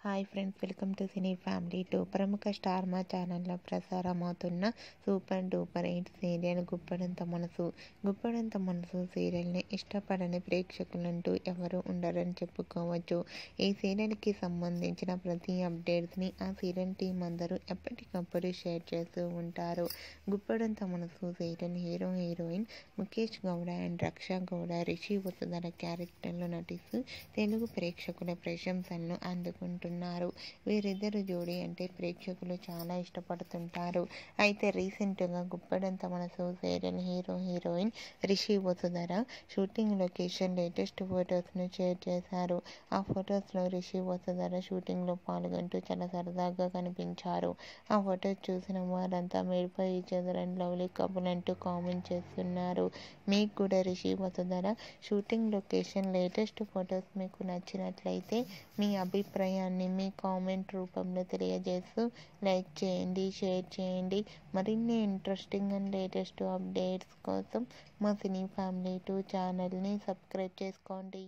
Hi friends, welcome to cine family 2. ప్రముఖ star మా ఛానల్లో ప్రసారమవుతున్న super duper hit serial Guppedantha మనసు సీరియల్ని ఇష్టపడని ప్రేక్షకులంటూ ఎవరు ఉండరని చెప్పుకోవచ్చు. ఈ సీరియల్కి సంబంధించిన ప్రతి అప్డేట్స్ని ఆ సీరియల్ టీం అందరూ ఎప్పటికప్పుడు షేర్ చేస్తూ ఉంటారు. Guppedantha Manasu serial hero heroine Mukesh Gowda and Raksha Gowda, Rishi Vasudhara క్యారెక్టర్లో నటిస్తూ తెలుగు ప్రేక్షకుల ప్రశంసలను అందుకుంటున్నారు. వీరిద్దరు జోడీ అంటే ప్రేక్షకులు చాలా ఇష్టపడుతుంటారు. అయితే రీసెంట్గా Guppedantha Manasu serial hero heroine Rishi Vasudhara shooting location latest ఫొటోస్ను షేర్ చేశారు. ఆ ఫొటోస్లో రిషి వసుధర షూటింగ్లో పాల్గొంటూ చాలా సరదాగా కనిపించారు. ఆ ఫొటోస్ చూసిన వారంతా మేడ్పై ఈచ్ లవ్లీ కపుల్ అంటూ కామెంట్ చేస్తున్నారు. మీకు కూడా Rishi Vasudhara shooting location latest photos మీకు నచ్చినట్లయితే మీ అభిప్రాయాన్ని మీ కామెంట్ రూపంలో తెలియజేస్తూ లైక్ చేయండి, షేర్ చేయండి. మరిన్ని ఇంట్రెస్టింగ్ అండ్ లేటెస్ట్ అప్డేట్స్ కోసం మా సినీ ఫ్యామిలీ 2 ఛానల్ని సబ్స్క్రైబ్ చేసుకోండి.